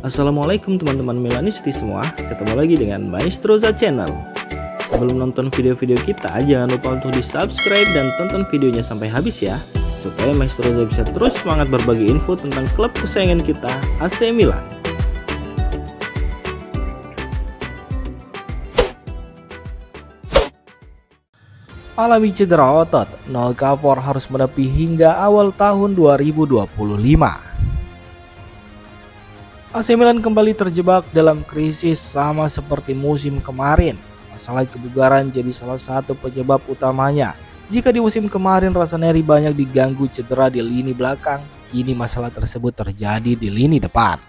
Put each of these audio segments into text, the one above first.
Assalamualaikum teman-teman Milanisti semua, ketemu lagi dengan Maestroza Channel. Sebelum nonton video-video kita, jangan lupa untuk di subscribe dan tonton videonya sampai habis ya, supaya Maestroza bisa terus semangat berbagi info tentang klub kesayangan kita, AC Milan. Alami cedera otot, Noel Okafor harus menepi hingga awal tahun 2025. AC Milan kembali terjebak dalam krisis sama seperti musim kemarin. Masalah kebugaran jadi salah satu penyebab utamanya. Jika di musim kemarin Rossoneri banyak diganggu cedera di lini belakang, kini masalah tersebut terjadi di lini depan.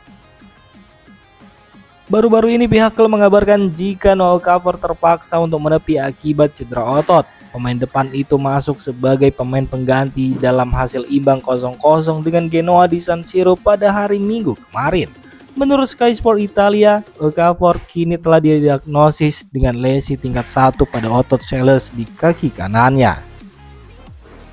Baru-baru ini pihak klub mengabarkan jika Noel Okafor terpaksa untuk menepi akibat cedera otot. Pemain depan itu masuk sebagai pemain pengganti dalam hasil imbang 0-0 dengan Genoa di San Siro pada hari Minggu kemarin. Menurut Sky Sport Italia, Okafor kini telah didiagnosis dengan lesi tingkat 1 pada otot Achilles di kaki kanannya.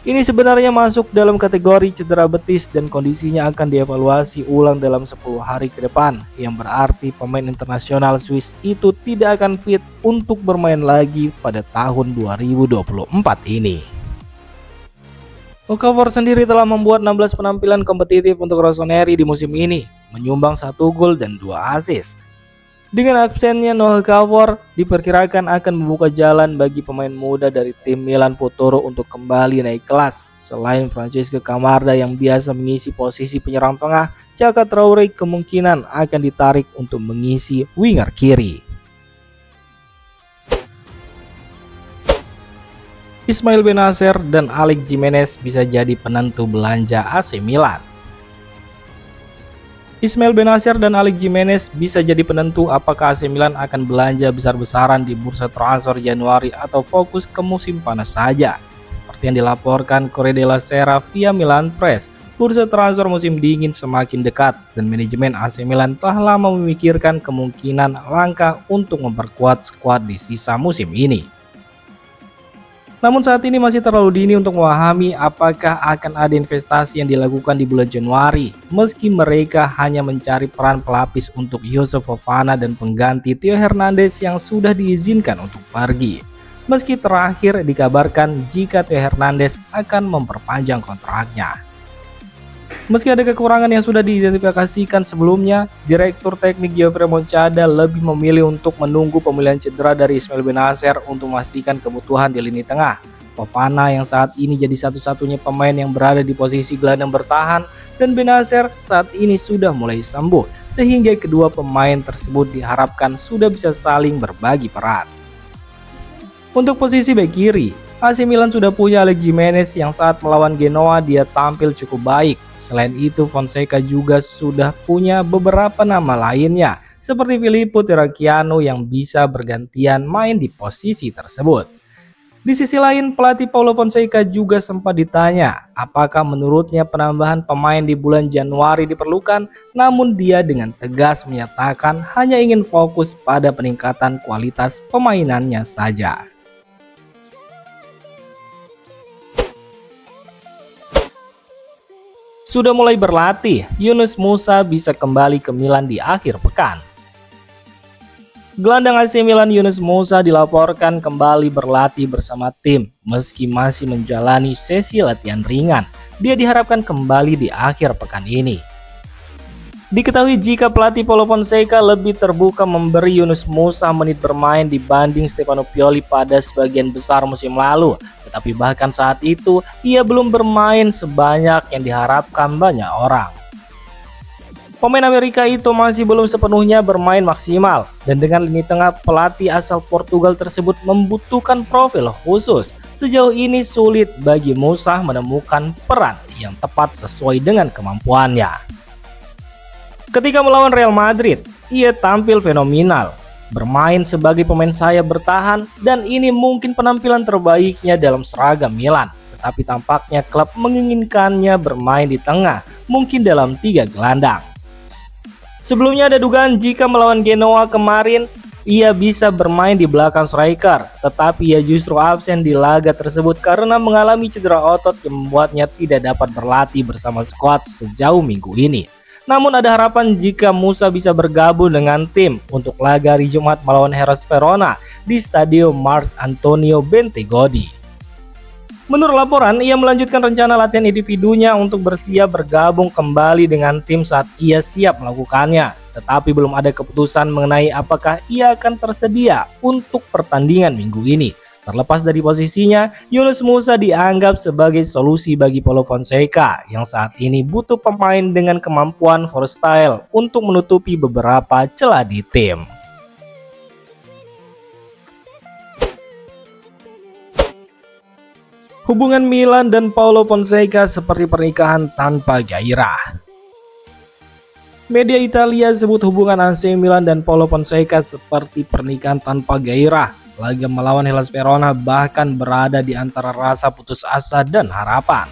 Ini sebenarnya masuk dalam kategori cedera betis dan kondisinya akan dievaluasi ulang dalam 10 hari ke depan, yang berarti pemain internasional Swiss itu tidak akan fit untuk bermain lagi pada tahun 2024 ini. Okafor sendiri telah membuat 16 penampilan kompetitif untuk Rossoneri di musim ini, menyumbang 1 gol dan 2 assist. Dengan absennya Noel Okafor diperkirakan akan membuka jalan bagi pemain muda dari tim Milan Futuro untuk kembali naik kelas. Selain Francesco Camarda yang biasa mengisi posisi penyerang tengah, Chaka Traore kemungkinan akan ditarik untuk mengisi winger kiri. Ismail Bennacer dan Alex Jimenez bisa jadi penentu belanja AC Milan. Ismail Bennacer dan Alex Jimenez bisa jadi penentu apakah AC Milan akan belanja besar-besaran di bursa transfer Januari atau fokus ke musim panas saja. Seperti yang dilaporkan Corriere della Sera via Milan Press, bursa transfer musim dingin semakin dekat dan manajemen AC Milan telah lama memikirkan kemungkinan langkah untuk memperkuat skuad di sisa musim ini. Namun saat ini masih terlalu dini untuk memahami apakah akan ada investasi yang dilakukan di bulan Januari, meski mereka hanya mencari peran pelapis untuk Youssouf Fofana dan pengganti Theo Hernandez yang sudah diizinkan untuk pergi. Meski terakhir dikabarkan jika Theo Hernandez akan memperpanjang kontraknya. Meski ada kekurangan yang sudah diidentifikasikan sebelumnya, Direktur Teknik Geoffrey Moncada lebih memilih untuk menunggu pemulihan cedera dari Ismail Bennacer untuk memastikan kebutuhan di lini tengah. Fofana yang saat ini jadi satu-satunya pemain yang berada di posisi gelandang bertahan dan Bennacer saat ini sudah mulai sembuh, sehingga kedua pemain tersebut diharapkan sudah bisa saling berbagi peran. Untuk posisi bek kiri, AC Milan sudah punya Alex Jimenez yang saat melawan Genoa dia tampil cukup baik. Selain itu Fonseca juga sudah punya beberapa nama lainnya seperti Filippo Terracchiano yang bisa bergantian main di posisi tersebut. Di sisi lain pelatih Paulo Fonseca juga sempat ditanya apakah menurutnya penambahan pemain di bulan Januari diperlukan, namun dia dengan tegas menyatakan hanya ingin fokus pada peningkatan kualitas pemainannya saja. Sudah mulai berlatih, Yunus Musa bisa kembali ke Milan di akhir pekan. Gelandang AC Milan Yunus Musa dilaporkan kembali berlatih bersama tim meski masih menjalani sesi latihan ringan. Dia diharapkan kembali di akhir pekan ini. Diketahui jika pelatih Paulo Fonseca lebih terbuka memberi Yunus Musa menit bermain dibanding Stefano Pioli pada sebagian besar musim lalu. Tetapi bahkan saat itu ia belum bermain sebanyak yang diharapkan banyak orang. Pemain Amerika itu masih belum sepenuhnya bermain maksimal dan dengan lini tengah pelatih asal Portugal tersebut membutuhkan profil khusus. Sejauh ini sulit bagi Musa menemukan peran yang tepat sesuai dengan kemampuannya. Ketika melawan Real Madrid, ia tampil fenomenal, bermain sebagai pemain sayap bertahan dan ini mungkin penampilan terbaiknya dalam seragam Milan. Tetapi tampaknya klub menginginkannya bermain di tengah, mungkin dalam 3 gelandang. Sebelumnya ada dugaan jika melawan Genoa kemarin, ia bisa bermain di belakang striker, tetapi ia justru absen di laga tersebut karena mengalami cedera otot yang membuatnya tidak dapat berlatih bersama skuad sejauh minggu ini. Namun ada harapan jika Musa bisa bergabung dengan tim untuk laga hari Jumat melawan Hellas Verona di Stadio Marc Antonio Bentegodi. Menurut laporan, ia melanjutkan rencana latihan individunya untuk bersiap bergabung kembali dengan tim saat ia siap melakukannya. Tetapi belum ada keputusan mengenai apakah ia akan tersedia untuk pertandingan minggu ini. Terlepas dari posisinya, Yunus Musa dianggap sebagai solusi bagi Paulo Fonseca yang saat ini butuh pemain dengan kemampuan freestyle untuk menutupi beberapa celah di tim. Hubungan Milan dan Paulo Fonseca seperti pernikahan tanpa gairah. Media Italia sebut hubungan AC Milan dan Paulo Fonseca seperti pernikahan tanpa gairah. Laga melawan Hellas Verona bahkan berada di antara rasa putus asa dan harapan.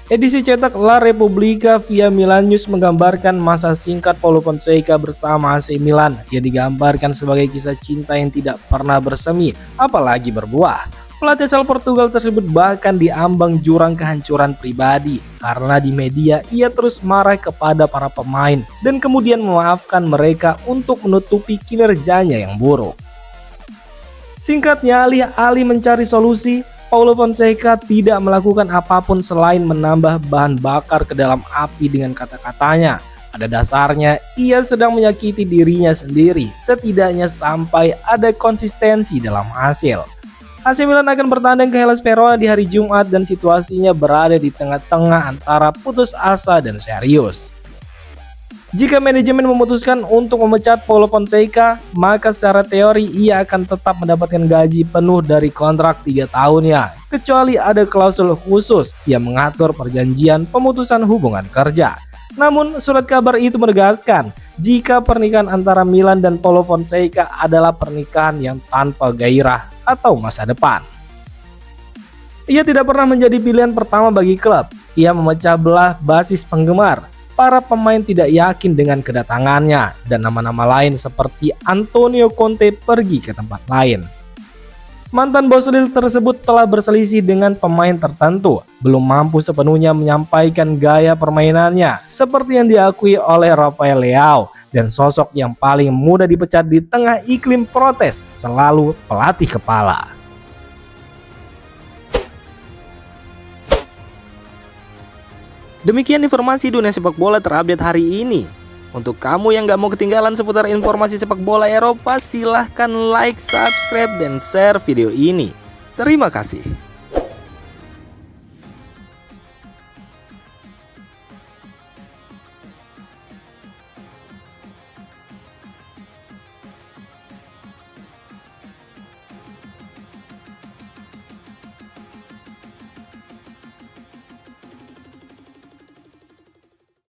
Edisi cetak La Repubblica via Milan News menggambarkan masa singkat Paulo Fonseca bersama AC Milan. Ia digambarkan sebagai kisah cinta yang tidak pernah bersemi, apalagi berbuah. Pelatih asal Portugal tersebut bahkan diambang jurang kehancuran pribadi karena di media ia terus marah kepada para pemain dan kemudian memaafkan mereka untuk menutupi kinerjanya yang buruk. Singkatnya, alih-alih mencari solusi, Paulo Fonseca tidak melakukan apapun selain menambah bahan bakar ke dalam api dengan kata-katanya. Pada dasarnya, ia sedang menyakiti dirinya sendiri, setidaknya sampai ada konsistensi dalam hasil. AC Milan akan bertanding ke Hellas Verona di hari Jumat dan situasinya berada di tengah-tengah antara putus asa dan serius. Jika manajemen memutuskan untuk memecat Paulo Fonseca, maka secara teori ia akan tetap mendapatkan gaji penuh dari kontrak 3 tahunnya, kecuali ada klausul khusus yang mengatur perjanjian pemutusan hubungan kerja. Namun surat kabar itu menegaskan jika pernikahan antara Milan dan Paulo Fonseca adalah pernikahan yang tanpa gairah atau masa depan. Ia tidak pernah menjadi pilihan pertama bagi klub. Ia memecah belah basis penggemar. Para pemain tidak yakin dengan kedatangannya dan nama-nama lain seperti Antonio Conte pergi ke tempat lain. Mantan bos Lille tersebut telah berselisih dengan pemain tertentu, belum mampu sepenuhnya menyampaikan gaya permainannya seperti yang diakui oleh Rafael Leao, dan sosok yang paling mudah dipecat di tengah iklim protes selalu pelatih kepala. Demikian informasi dunia sepak bola terupdate hari ini. Untuk kamu yang gak mau ketinggalan seputar informasi sepak bola Eropa, silahkan like, subscribe, dan share video ini. Terima kasih.